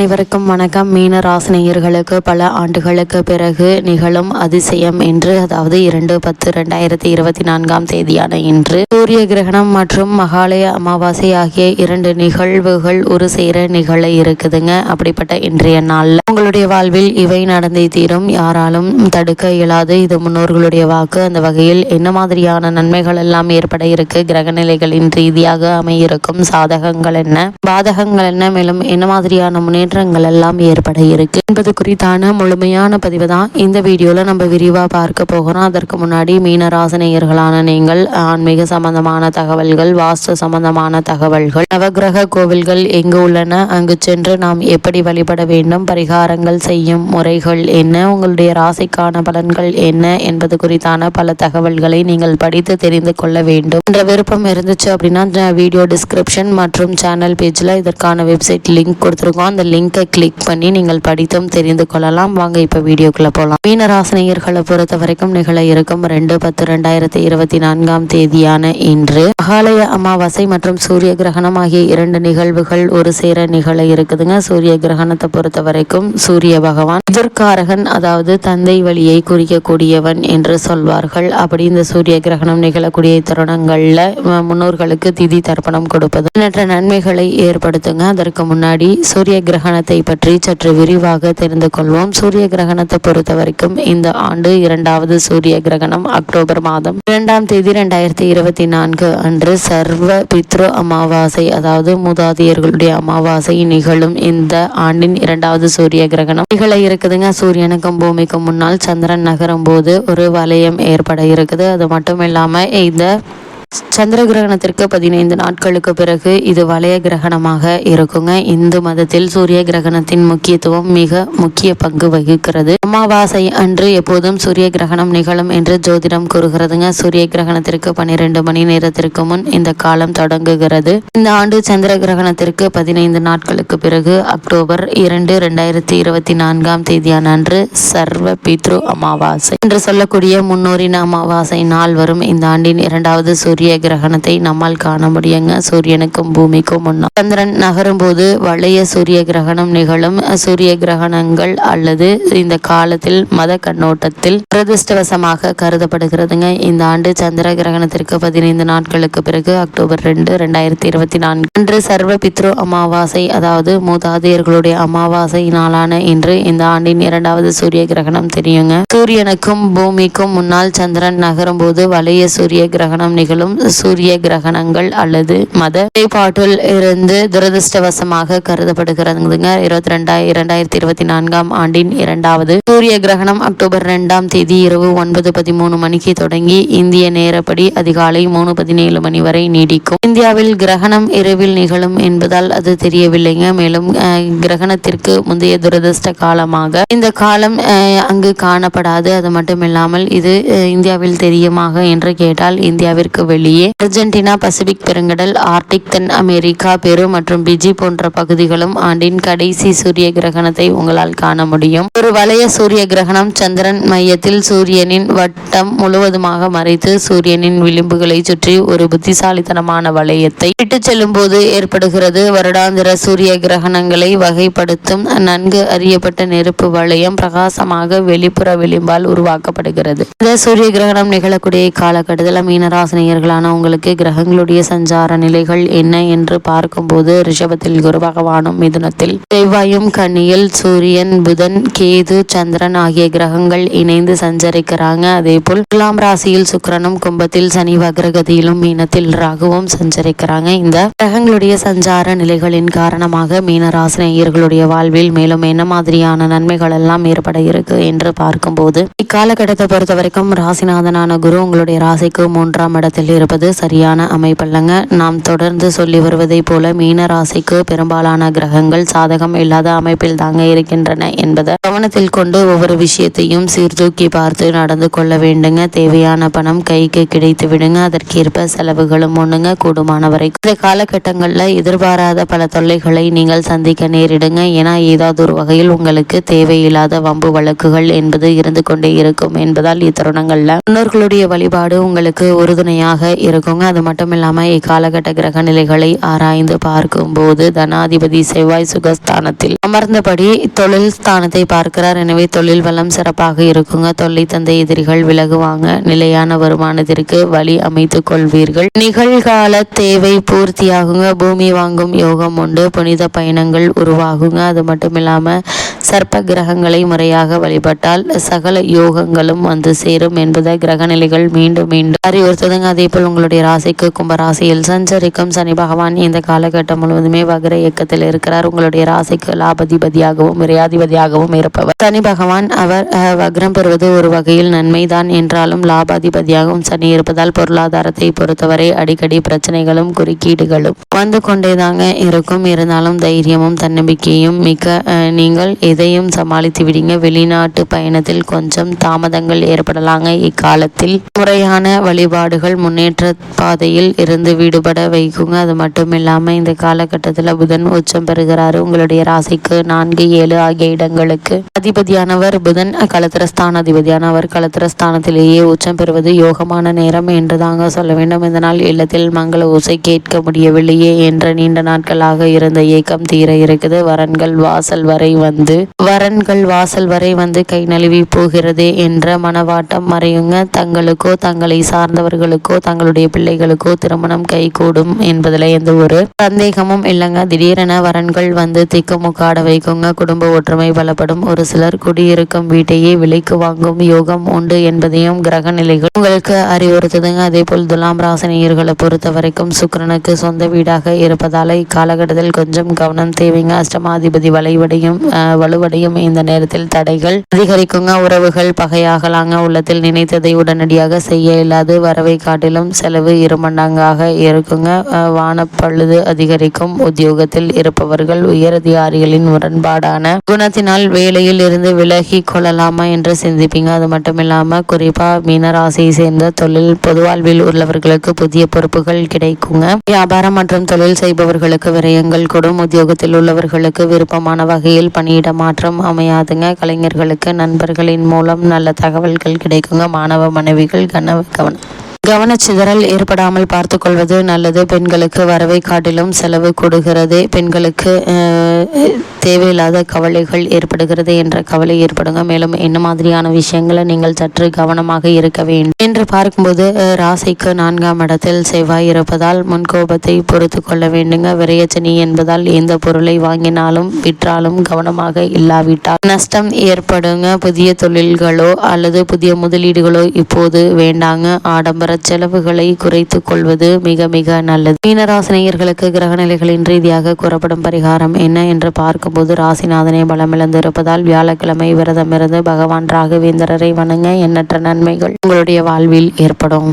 அனைவருக்கும் வணக்கம். மீன ராசினியர்களுக்கு பல ஆண்டுகளுக்கு பிறகு நிகழும் அதிசயம் என்று, அதாவது 2/10/2024 இன்று சூரிய கிரகணம் மற்றும் மகாலய அமாவாசை ஆகிய 2 நிகழ்வுகள் ஒரு சேர நிகழ இருக்குதுங்க. அப்படிப்பட்ட இன்றைய நாள்ல உங்களுடைய வாழ்வில் இவை நடந்தே தீரும், யாராலும் தடுக்க இயலாது. இது முன்னோர்களுடைய வாக்கு. அந்த வகையில் என்ன மாதிரியான நன்மைகள் எல்லாம் ஏற்பட இருக்கு, கிரகநிலைகளின் ரீதியாக அமையிருக்கும் சாதகங்கள் என்ன, பாதகங்கள் என்ன, மேலும் என்ன மாதிரியான முன்னேற்றங்கள் எல்லாம் ஏற்பட இருக்கு என்பது குறித்தான முழுமையான பதிவு தான் இந்த வீடியோல நம்ம விரிவா பார்க்க போகிறோம். அதற்கு முன்னாடி மீன ராசினியர்களான நீங்கள் ஆன்மீக சம்பந்தமான தகவல்கள், வாஸ்து சம்பந்தமான தகவல்கள், நவகிரக கோவில்கள் எங்கு உள்ளன, அங்கு சென்று நாம் எப்படி வழிபட வேண்டும், பரிகாரங்கள் செய்யும் முறைகள் என்ன, உங்களுடைய ராசிக்கான பலன்கள் என்ன என்பது குறித்தான பல தகவல்களை நீங்கள் படித்து தெரிந்து கொள்ள வேண்டும் என்ற விருப்பம் இருந்துச்சு அப்படின்னா வீடியோ டிஸ்கிரிப்ஷன் மற்றும் சேனல் பேஜ்ல இதற்கான வெப்சைட் லிங்க் கொடுத்துருக்கோம். அந்த லிங்கை கிளிக் பண்ணி நீங்கள் படித்தும் தெரிந்து கொள்ளலாம். வாங்க இப்ப வீடியோக்குள்ள போகலாம். மீன ராசினியர்களை பொறுத்த வரைக்கும் நிகழ இருக்கும் 2/10/2024 இன்று மகாலய அமாவாசை மற்றும் சூரிய கிரகணம் ஆகிய 2 நிகழ்வுகள் ஒரு சேர நிகழ இருக்குதுங்க. சூரிய கிரகணத்தை பொறுத்த வரைக்கும் சூரிய பகவான் எதிர்காரகன், அதாவது தந்தை வழியை குறிக்கக்கூடியவன் என்று சொல்வார்கள். அப்படி இந்த சூரிய கிரகணம் நிகழக்கூடிய தருணங்கள்ல முன்னோர்களுக்கு திதி தர்ப்பணம் கொடுப்பது எண்ணற்ற நன்மைகளை ஏற்படுத்துங்க. அதற்கு முன்னாடி சூரிய கிரகணத்தை பற்றி சற்று விரிவாக தெரிந்து கொள்வோம். சூரிய கிரகணத்தை பொறுத்த வரைக்கும் இந்த ஆண்டு 2வது சூரிய கிரகணம் அக்டோபர் மாதம் 2ஆம் தேதி 2024 அன்று சர்வ பித்ரு அமாவாசை, அதாவது மூதாதையர்களுடைய அமாவாசை நிகழும். இந்த ஆண்டின் 2வது சூரிய கிரகணம் நிகழ இருக்குதுங்க. சூரியனுக்கும் பூமிக்கும் முன்னால் சந்திரன் நகரும் போது ஒரு வலயம் ஏற்பட இருக்குது. அது மட்டும் இல்லாம இந்த சந்திர கிரகணத்திற்கு 15 நாட்களுக்கு பிறகு இது வலய கிரகணமாக இருக்குங்க. இந்து மதத்தில் சூரிய கிரகணத்தின் முக்கியத்துவம் மிக முக்கிய பங்கு வகிக்கிறது. அமாவாசை அன்று எப்போதும் சூரிய கிரகணம் நிகழும் என்று ஜோதிடம் கூறுகிறதுங்க. சூரிய கிரகணத்திற்கு 12 மணி நேரத்திற்கு முன் இந்த காலம் தொடங்குகிறது. இந்த ஆண்டு சந்திர கிரகணத்திற்கு 15 நாட்களுக்கு பிறகு அக்டோபர் 2, 2024 அன்று சர்வ பித்ரு அமாவாசை என்று சொல்லக்கூடிய முன்னோரின் அமாவாசை நாள் வரும். இந்த ஆண்டின் 2வது சூரிய கிரகணத்தை நம்மால் காண முடியுங்க. சூரியனுக்கும் பூமிக்கும் முன்னால் சந்திரன் நகரும் போது வளைய சூரிய கிரகணம் நிகழும். சூரிய கிரகணங்கள் அல்லது இந்த காலத்தில் மத கண்ணோட்டத்தில் துரதிருஷ்டவசமாக கருதப்படுகிறதுங்க. இந்த ஆண்டு சந்திர கிரகணத்திற்கு 15 நாட்களுக்கு பிறகு அக்டோபர் 2, 2024 அன்று சர்வ பித்ரு அமாவாசை, அதாவது மூதாதையர்களுடைய அமாவாசை நாளான இன்று இந்த ஆண்டின் 2வது சூரிய கிரகணம் தெரியுங்க. சூரியனுக்கும் பூமிக்கும் முன்னால் சந்திரன் நகரும் போது வளைய சூரிய கிரகணம் நிகழும். சூரிய கிரகணங்கள் அல்லது மத நிலைப்பாட்டில் இருந்து துரதிருஷ்டவசமாக கருதப்படுகிறதுங்க. 2024 ஆண்டின் 2வது சூரிய கிரகணம் அக்டோபர் 2ஆம் தேதி இரவு 9:13 மணிக்கு தொடங்கி இந்திய நேரப்படி அதிகாலை 3:17 மணி வரை நீடிக்கும். இந்தியாவில் கிரகணம் இரவில் நிகழும் என்பதால் அது தெரியவில்லைங்க. மேலும் கிரகணத்திற்கு முந்தைய துரதிருஷ்ட காலமாக இந்த காலம் அங்கு காணப்படாது. அது மட்டும் இல்லாமல் இது இந்தியாவில் தெரியுமாக என்று கேட்டால் இந்தியாவிற்கு வெளியே அர்ஜென்டினா, பசிபிக் பெருங்கடல், ஆர்டிக், தென் அமெரிக்கா, பெரு மற்றும் பிஜி போன்ற பகுதிகளும் ஆண்டின் கடைசி சூரிய கிரகணத்தை உங்களால் காண முடியும். ஒரு வளைய சூரிய கிரகணம் சந்திரன் மையத்தில் சூரியனின் வட்டம் முழுவதுமாக மறைத்து சூரியனின் விளிம்புகளை சுற்றி ஒரு புத்திசாலித்தனமான வளையத்தை விட்டு செல்லும் போது ஏற்படுகிறது. வருடாந்திர சூரிய கிரகணங்களை வகைப்படுத்தும் நன்கு அறியப்பட்ட நெருப்பு வளையம் பிரகாசமாக வெளிப்புற விளிம்பால் உருவாக்கப்படுகிறது. இந்த சூரிய கிரகணம் நிகழக்கூடிய காலகட்டத்தில் மீனராசினியர்களான உங்களுக்கு கிரகங்களுடைய சஞ்சார நிலைகள் என்ன என்று பார்க்கும்போது ரிஷபத்தில் குரு பகவானும், மிதுனத்தில் செவ்வாயும், கன்னியில் சூரியன், புதன், கேது, சந்திரன் ஆகிய கிரகங்கள் இணைந்து சஞ்சரிக்கிறாங்க. அதே போல் துலாம் ராசியில் சுக்கிரனும், கும்பத்தில் சனி வக்ரகதியிலும், மீனத்தில் ராகுவும் சஞ்சரிக்கிறாங்க. இந்த கிரகங்களுடைய சஞ்சார நிலைகளின் காரணமாக மீனராசினியர்களுடைய வாழ்வில் மேலும் என்ன மாதிரியான நன்மைகள் எல்லாம் ஏற்பட இருக்கு என்று பார்க்கும்போது இக்காலகட்டத்தை பொறுத்த வரைக்கும் ராசிநாதனான குரு உங்களுடைய ராசிக்கு 3ஆம் இடத்தில் இருப்பது சரியான அமைப்பல்லங்க. நாம் தொடர்ந்து சொல்லி வருவதை போல மீன ராசிக்கு பெரும்பாலான கிரகங்கள் சாதகம் இல்லாத அமைப்பில் தாங்க இருக்கின்றன என்பதை கவனத்தில் கொண்டு ஒவ்வொரு விஷயத்தையும் சீர்தூக்கி பார்த்து நடந்து கொள்ள வேண்டுங்க. தேவையான பணம் கைக்கு கிடைத்து விடுங்க. அதற்கேற்ப செலவுகளும் ஒண்ணுங்க. கூடுமானவரை இந்த காலகட்டங்களில் எதிர்பாராத பல தொல்லைகளை நீங்கள் சந்திக்க நேரிடுங்க. ஏன்னா ஏதாவது ஒரு வகையில் உங்களுக்கு தேவையில்லாத வம்பு வழக்குகள் என்பது இருந்து கொண்டே இருக்கும் என்பதால் இத்தருணங்கள்ல முன்னோர்களுடைய வழிபாடு உங்களுக்கு உறுதுணையாக இருக்குங்க. அது மட்டும் இல்லாமல் இக்காலகட்ட கிரக நிலைகளை ஆராய்ந்து பார்க்கும்போது தனாதிபதி செவ்வாய் சுகஸ்தானத்தில் அமர்ந்தபடி தொழில் ஸ்தானத்தை பார்க்கிறார். எனவே தொழில் வளம் சிறப்பாக இருக்குங்க. தொல்லை தந்த எதிரிகள் விலகுவாங்க. நிலையான வருமானத்திற்கு வழி அமைத்து கொள்வீர்கள். நிகழ்கால தேவை பூர்த்தியாகுங்க. பூமி வாங்கும் யோகம் உண்டு. புனித பயணங்கள் உருவாகுங்க. அது மட்டும் இல்லாமல் சர்ப்ப கிரகங்களை முறையாக வழிபட்டால் சகல யோகங்களும் வந்து சேரும் என்பதை கிரக நிலைகள் மீண்டும் மீண்டும் அறிவுறுத்துதுங்க. அதே போல் உங்களுடைய ராசிக்கு கும்பராசியில் சஞ்சரிக்கும் சனி பகவான் இந்த காலகட்டம் முழுவதுமே வக்ர இயக்கத்தில் இருக்கிறார். உங்களுடைய ராசிக்கு லாபாதிபதியாகவும் விரையாதிபதியாகவும் இருப்பவர் சனி பகவான். அவர் வக்ரம் பெறுவது ஒரு வகையில் நன்மைதான் என்றாலும் லாபாதிபதியாகவும் சனி இருப்பதால் பொருளாதாரத்தை பொறுத்தவரை அடிக்கடி பிரச்சனைகளும் குறுக்கீடுகளும் வந்து கொண்டேதாங்க இருக்கும். இருந்தாலும் தைரியமும் தன்னம்பிக்கையும் மிக்க நீங்கள் எதையும் சமாளித்து விடுங்க. வெளிநாட்டு பயணத்தில் கொஞ்சம் தாமதங்கள் ஏற்படலாங்க. இக்காலத்தில் முறையான வழிபாடுகள் முன்னேற்ற பாதையில் இருந்து விடுபட வைக்குங்க. அது மட்டும் இல்லாமல் இந்த காலகட்டத்தில் புதன் உச்சம் பெறுகிறாரு. உங்களுடைய ராசிக்கு 4, 7 ஆகிய இடங்களுக்கு அதிபதியானவர் புதன் களத்திரஸ்தான அதிபதியானவர் களத்திரஸ்தானத்திலேயே உச்சம் பெறுவது யோகமான நேரம் என்று தாங்க சொல்ல வேண்டும். இதனால் இல்லத்தில் மங்கள ஓசை கேட்க முடியவில்லையே என்ற நீண்ட நாட்களாக இருந்த ஏக்கம் தீர இருக்குது. வரன்கள் வாசல் வரை வந்து கை நழுவி போகிறதே என்ற மனவாட்டம் மறையுங்க. தங்களுக்கோ தங்களை சார்ந்தவர்களுக்கோ தங்களுடைய பிள்ளைகளுக்கோ திருமணம் கைகூடும் என்பதில் எந்த ஒரு சந்தேகமும் இல்லைங்க. திடீரென வரன்கள் வந்து திக்குமுக்காட வைக்குங்க. குடும்ப ஒற்றுமை பலப்படும். ஒரு சிலர் குடியிருக்கும் வீட்டையே விலைக்கு வாங்கும் யோகம் உண்டு என்பதையும் கிரக நிலைகள் உங்களுக்கு அறிவுறுத்துதுங்க. அதே போல் துலாம் ராசினியர்களை பொறுத்த வரைக்கும் சுக்கிரனுக்கு சொந்த வீடாக இருப்பதால இக்காலகட்டத்தில் கொஞ்சம் கவனம் தேவைங்க. அஷ்டமாதிபதி வலுவடையும் இந்த நேரத்தில் தடைகள் அதிகரிக்குங்க. உறவுகள் பகையாகலாங்க. உள்ளத்தில் நினைத்ததை உடனடியாக செய்ய இயலாது. வரவை காட்டிலும் செலவு இருமடங்காக இருக்குங்க. வானப்பழுது அதிகரிக்கும். உத்தியோகத்தில் இருப்பவர்கள் உயரதிகாரிகளின் முரண்பாடான குணத்தினால் வேலையில் இருந்து விலகி கொள்ளலாமா என்று சிந்திப்பீங்க. அது மட்டும் இல்லாம குறிப்பா மீனராசியை சேர்ந்த பொதுவாழ்வில் உள்ளவர்களுக்கு புதிய பொறுப்புகள் கிடைக்குங்க. வியாபாரம் மற்றும் தொழில் செய்பவர்களுக்கு விரயங்கள் கூடும். உத்தியோகத்தில் உள்ளவர்களுக்கு விருப்பமான வகையில் பணியிட மாற்றம் அமையாதுங்க. கலைஞர்களுக்கு நண்பர்களின் மூலம் நல்ல தகவல்கள் கிடைக்குங்க. மாணவ மாணவிகள் கவனச்சிதறல் ஏற்படாமல் பார்த்து கொள்வது நல்லது. பெண்களுக்கு வரவை காட்டிலும் செலவு கூடுகிறது. பெண்களுக்கு தேவையில்லாத கவலைகள் ஏற்படுகிறது என்ற கவலை ஏற்படுங்க. மேலும் என்ன மாதிரியான விஷயங்களை நீங்கள் சற்று கவனமாக இருக்க வேண்டும் என்று பார்க்கும்போது ராசிக்கு 4ஆம் இடத்தில் செவ்வாய் இருப்பதால் முன்கோபத்தை பொறுத்து கொள்ள வேண்டுங்க. விரயச்சனி என்பதால் எந்த பொருளை வாங்கினாலும் விற்றாலும் கவனமாக இல்லாவிட்டால் நஷ்டம் ஏற்படுங்க. புதிய தொழில்களோ அல்லது புதிய முதலீடுகளோ இப்போது வேண்டாங்க. ஆடம்பர செலவுகளை குறைத்து கொள்வது மிக மிக நல்லது. மீனராசினியர்களுக்கு கிரகநிலைகளின் ரீதியாக கூறப்படும் பரிகாரம் என்ன என்று பார்க்கும்போது ராசிநாதனை பலமிழந்து இருப்பதால் வியாழக்கிழமை விரதமிருந்து பகவான் ராகவேந்திரரை வணங்க எண்ணற்ற நன்மைகள் உங்களுடைய வாழ்வில் ஏற்படும்.